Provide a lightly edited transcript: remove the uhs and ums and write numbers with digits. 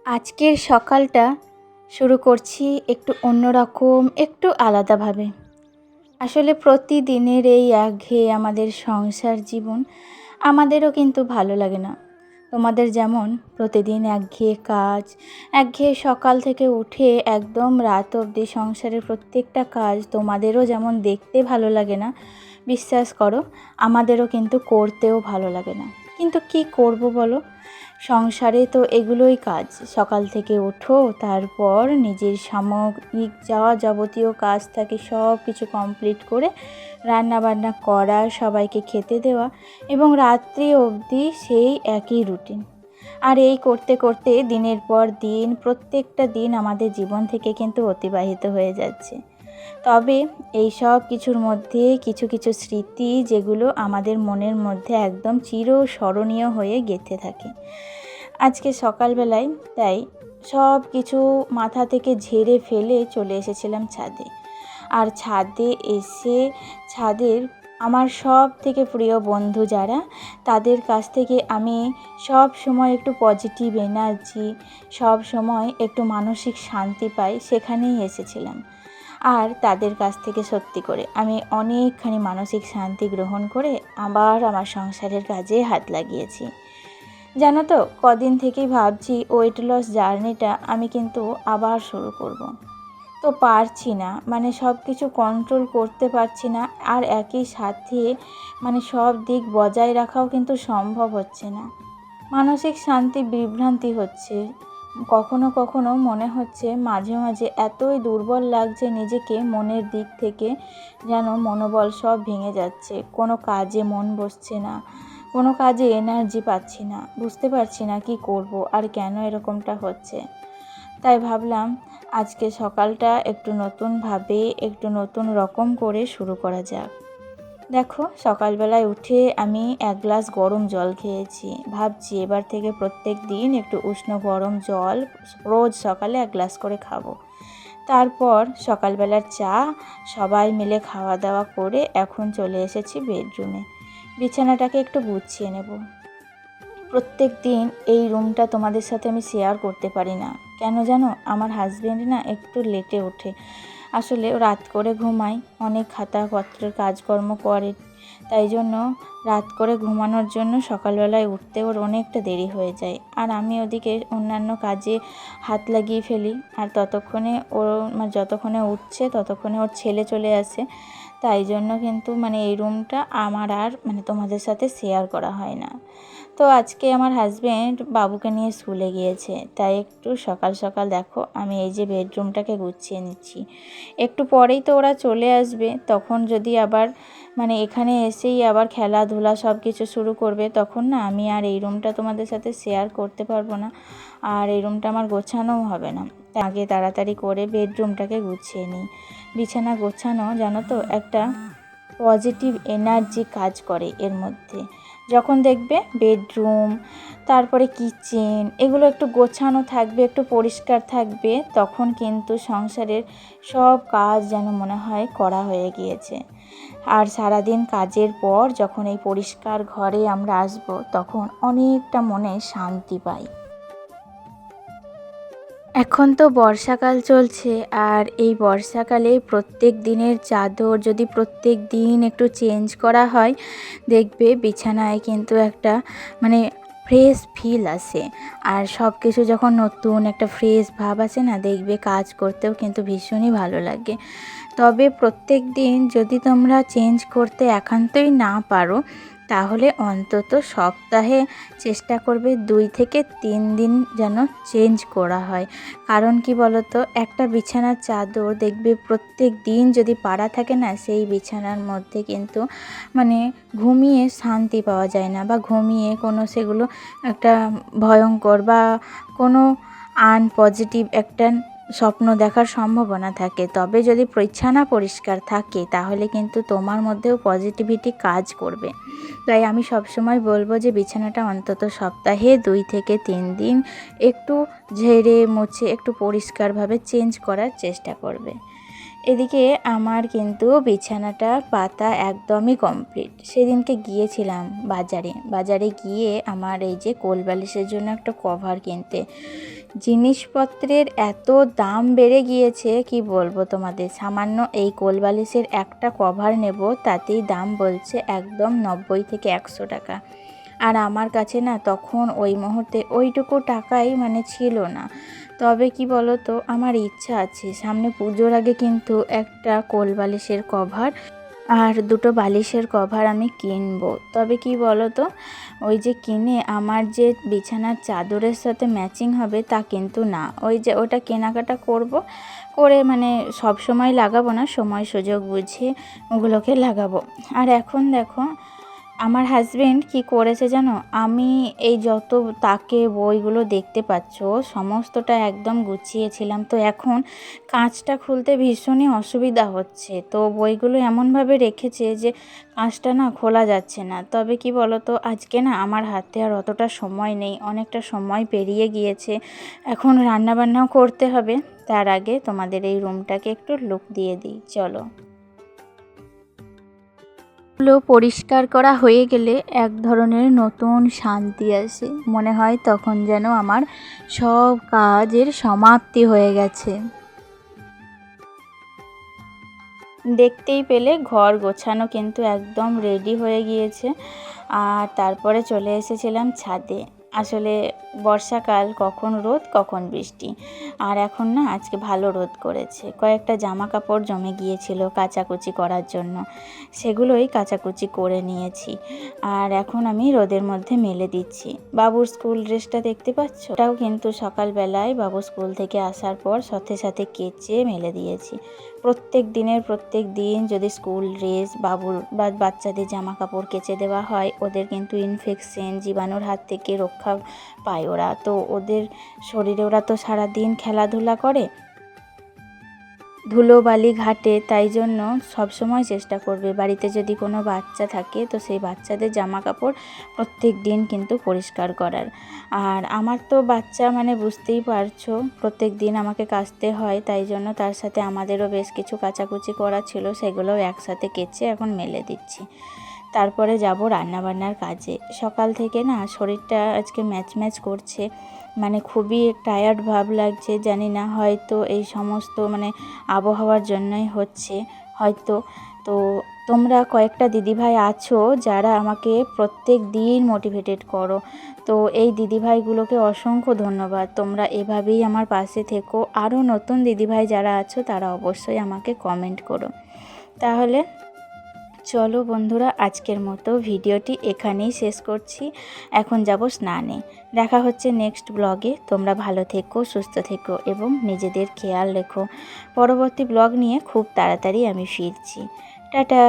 আজকের সকালটা শুরু করছি একটু অন্যরকম, একটু আলাদাভাবে। আসলে প্রতিদিনের এই একঘেয়ে আমাদের সংসার জীবন আমাদেরও কিন্তু ভালো লাগে না। তোমাদের যেমন প্রতিদিন একঘেয়ে কাজ, একঘেয়ে সকাল থেকে উঠে একদম রাত অবধি সংসারের প্রত্যেকটা কাজ তোমাদেরও যেমন দেখতে ভালো লাগে না, বিশ্বাস করো আমাদেরও কিন্তু করতেও ভালো লাগে না। কিন্তু কি করব বলো, সংসারে তো এগুলোই কাজ। সকাল থেকে ওঠো, তারপর নিজের সাময়িক যাবতীয় কাজ থাকে সব কিছু কমপ্লিট করে রান্নাবান্না করা, সবাইকে খেতে দেওয়া এবং রাত্রি অবধি সেই একই রুটিন। আর এই করতে করতে দিনের পর দিন প্রত্যেকটা দিন আমাদের জীবন থেকে কিন্তু অতিবাহিত হয়ে যাচ্ছে। তবে এই সব কিছুর মধ্যে কিছু কিছু স্মৃতি যেগুলো আমাদের মনের মধ্যে একদম চিরস্মরণীয় হয়ে গেঁথে থাকে। আজকে সকালবেলায় তাই সব কিছু মাথা থেকে ঝেড়ে ফেলে চলে এসেছিলাম ছাদে। আর ছাদে এসে ছাদের আমার সব থেকে প্রিয় বন্ধু যারা, তাদের কাছ থেকে আমি সব সময় একটু পজিটিভ এনার্জি, সব সময় একটু মানসিক শান্তি পাই, সেখানেই এসেছিলাম। আর তাদের কাছ থেকে সত্যি করে আমি অনেকখানি মানসিক শান্তি গ্রহণ করে আবার আমার সংসারের কাজে হাত লাগিয়েছি। জানো তো, কদিন থেকেই ভাবছি ওয়েট লস জার্নিটা আমি কিন্তু আবার শুরু করব। তো পারছি না, মানে সব কিছু কন্ট্রোল করতে পারছি না। আর একই সাথে মানে সব দিক বজায় রাখাও কিন্তু সম্ভব হচ্ছে না। মানসিক শান্তি বিভ্রান্তি হচ্ছে। কখনো কখনো মনে হচ্ছে মাঝে মাঝে এতই দুর্বল লাগছে নিজেকে, মনের দিক থেকে যেন মনোবল সব ভেঙে যাচ্ছে। কোনো কাজে মন বসছে না, কোনো কাজে এনার্জি পাচ্ছি না, বুঝতে পারছি না কি করব আর কেন এরকমটা হচ্ছে। তাই ভাবলাম আজকে সকালটা একটু নতুনভাবে, একটু নতুন রকম করে শুরু করা যাক। দেখো, সকালবেলায় উঠে আমি 1 গ্লাস গরম জল খেয়েছি। ভাবছি এবার থেকে প্রত্যেক দিন একটু উষ্ণ গরম জল রোজ সকালে 1 গ্লাস করে খাবো। তারপর সকালবেলার চা, সবাই মিলে খাওয়া দাওয়া করে এখন চলে এসেছি বেডরুমে। বিছানাটাকে একটু গুছিয়ে নেব। প্রত্যেক দিন এই রুমটা তোমাদের সাথে আমি শেয়ার করতে পারি না। কেন জানো, আমার হাজবেন্ড না একটু লেটে ওঠে। আসলে ও রাত করে ঘুমায়, অনেক খাতাপত্রের কাজকর্ম করে, তাই জন্য রাত করে ঘুমানোর জন্য সকালবেলায় উঠতে ওর অনেকটা দেরি হয়ে যায়। আর আমি ওদিকে অন্যান্য কাজে হাত লাগিয়ে ফেলি। আর ততক্ষণে ওর যতক্ষণে উঠছে ততক্ষণে ওর ছেলে চলে আসে। তাই জন্য কিন্তু এই রুমটা আমার আর তোমাদের সাথে শেয়ার করা হয় না। তো আজকে আমার হাজবেন্ড বাবুকে নিয়ে স্কুলে গিয়েছে, তাই একটু সকাল সকাল দেখো আমি এই যে বেডরুমটাকে গুছিয়ে নিচ্ছি। একটু পরেই তো ওরা চলে আসবে, তখন যদি আবার এখানে এসেই আবার খেলাধুলা সব কিছু শুরু করবে, তখন না আমি আর এই রুমটা তোমাদের সাথে শেয়ার করতে পারবো না, আর এই রুমটা আমার গোছানোও হবে না। আগে তাড়াতাড়ি করে বেডরুমটাকে গুছিয়ে নিই। বিছানা গোছানো জানো তো একটা পজিটিভ এনার্জি কাজ করে এর মধ্যে। যখন দেখবে বেডরুম, তারপরে কিচেন, এগুলো একটু গোছানো থাকবে, একটু পরিষ্কার থাকবে, তখন কিন্তু সংসারের সব কাজ যেন মনে হয় করা হয়ে গিয়েছে। আর সারাদিন কাজের পর যখন এই পরিষ্কার ঘরে আমরা আসব, তখন অনেকটা মনে শান্তি পাই। এখন তো বর্ষাকাল চলছে, আর এই বর্ষাকালে প্রত্যেক দিনের চাদর যদি প্রত্যেক দিন একটু চেঞ্জ করা হয়, দেখবে বিছানায় কিন্তু একটা ফ্রেশ ফিল আসে। আর সব কিছু যখন নতুন একটা ফ্রেশ ভাব আসে না, দেখবে কাজ করতেও কিন্তু ভীষণই ভালো লাগে। তবে প্রত্যেক দিন যদি তোমরা চেঞ্জ করতে একান্তই না পারো, তাহলে অন্তত সপ্তাহে চেষ্টা করবে 2 থেকে 3 দিন যেন চেঞ্জ করা হয়। কারণ কি বলো তো, একটা বিছানার চাদর দেখবে প্রত্যেক দিন যদি পাড়া থাকে না, সেই বিছানার মধ্যে কিন্তু ঘুমিয়ে শান্তি পাওয়া যায় না, বা ঘুমিয়ে কোনো সেগুলো একটা ভয়ঙ্কর বা কোনো আনপজিটিভ একটা স্বপ্ন দেখার সম্ভাবনা থাকে। তবে যদি বিছানা পরিষ্কার থাকে, তাহলে কিন্তু তোমার মধ্যেও পজিটিভিটি কাজ করবে। তাই আমি সবসময় বলবো যে বিছানাটা অন্তত সপ্তাহে 2 থেকে 3 দিন একটু ঝেড়ে মুছে একটু পরিষ্কারভাবে চেঞ্জ করার চেষ্টা করবে। এদিকে আমার কিন্তু বিছানাটা পাতা একদমই কমপ্লিট। সেদিনকে গিয়েছিলাম বাজারে গিয়ে আমার এই যে কোল বালিশের জন্য একটা কভার কিনতে। জিনিসপত্রের এত দাম বেড়ে গিয়েছে কি বলবো তোমাদের। সামান্য এই কোল বালিশের একটা কভার নেব, তাতেই দাম বলছে একদম 90 থেকে 100 টাকা। আর আমার কাছে না তখন ওই মুহূর্তে ওইটুকু টাকাই মানে ছিল না। তবে কি বলো তো, আমার ইচ্ছা আছে সামনে পুজোর আগে কিন্তু একটা কোল বালিশের কভার আর দুটো বালিশের কভার আমি কিনবো। তবে কি বলো তো, ওই যে কিনে আমার যে বিছানার চাদরের সাথে ম্যাচিং হবে তা কিন্তু না। ওই যে ওটা কেনাকাটা করে মানে সব সময় লাগাবো না, সময় সুযোগ বুঝে ওগুলোকে লাগাবো। আর এখন দেখো আমার হাজবেন্ড কি করেছে জানো, আমি এই যত তাকে বইগুলো দেখতে পাচ্ছ সমস্তটা একদম গুছিয়েছিলাম, তো এখন কাঁচটা খুলতে ভীষণই অসুবিধা হচ্ছে। তো বইগুলো এমনভাবে রেখেছে যে কাঁচটা না খোলা যাচ্ছে না। তবে কি বলো তো, আজকে না আমার হাতে আর অতটা সময় নেই, অনেকটা সময় পেরিয়ে গিয়েছে। এখন রান্নাবান্নাও করতে হবে। তার আগে তোমাদের এই রুমটাকে একটু লুক দিয়ে দিই, চলো। পরিষ্কার করা হয়ে গেলে এক ধরনের নতুন শান্তি আসে, মনে হয় তখন যেন আমার সব কাজের সমাপ্তি হয়ে গেছে। দেখতেই পেলে ঘর গোছানো কিন্তু একদম রেডি হয়ে গিয়েছে। আর তারপরে চলে এসেছিলাম ছাদে। আসলে বর্ষাকাল, কখন রোদ কখন বৃষ্টি। আর এখন না আজকে ভালো রোদ করেছে। কয়েকটা জামা কাপড় জমে গিয়েছিল কাচাকুচি করার জন্য, সেগুলোই কাচাকুচি করে নিয়েছি। আর এখন আমি রোদের মধ্যে মেলে দিচ্ছি। বাবুর স্কুল ড্রেসটা দেখতে পাচ্ছ, ওটাও কিন্তু সকালবেলায় বাবু স্কুল থেকে আসার পর সাথে সাথে কেচে মেলে দিয়েছি। প্রত্যেক দিন যদি স্কুল ড্রেস বাবুর বা বাচ্চাদের জামা কাপড় কেচে দেওয়া হয়, ওদের কিন্তু ইনফেকশন, জীবাণুর হাত থেকে রক্ষা পায় ওরা। তো ওদের শরীরে ওরা তো সারাদিন খেলাধুলা করে, ধুলোবালি ঘাটে, তাই জন্য সবসময় চেষ্টা করবে বাড়িতে যদি কোনো বাচ্চা থাকে তো সেই বাচ্চাদের জামা কাপড় প্রত্যেক দিন কিন্তু পরিষ্কার করার। আর আমার তো বাচ্চা মানে বুঝতেই পারছো, প্রত্যেক দিন আমাকে কাচতে হয়, তাই জন্য তার সাথে আমাদেরও বেশ কিছু কাচাকুচি করা ছিল, সেগুলোও একসাথে কেচে এখন মেলে দিচ্ছি। তারপরে যাব রান্নাবান্নার কাজে। সকাল থেকে না শরীরটা আজকে ম্যাচ করছে, মানে খুবই টায়ার্ড ভাব লাগছে। জানি না, হয়তো এই সমস্ত মানে আবহাওয়ার জন্যই হচ্ছে হয়তো। তো তোমরা কয়েকটা দিদিভাই আছো যারা আমাকে প্রত্যেক দিন মোটিভেটেড করো, তো এই দিদিভাইগুলোকে অসংখ্য ধন্যবাদ। তোমরা এভাবেই আমার পাশে থেকো। আরও নতুন দিদিভাই যারা আছো তারা অবশ্যই আমাকে কমেন্ট করো। তাহলে চলো বন্ধুরা, আজকের মতো ভিডিওটি এখানেই শেষ করছি। এখন যাব স্নানে। দেখা হচ্ছে নেক্সট ব্লগে। তোমরা ভালো থেকো, সুস্থ থেকো এবং নিজেদের খেয়াল রেখো। পরবর্তী ব্লগ নিয়ে খুব তাড়াতাড়ি আমি ফিরছি। টাটা।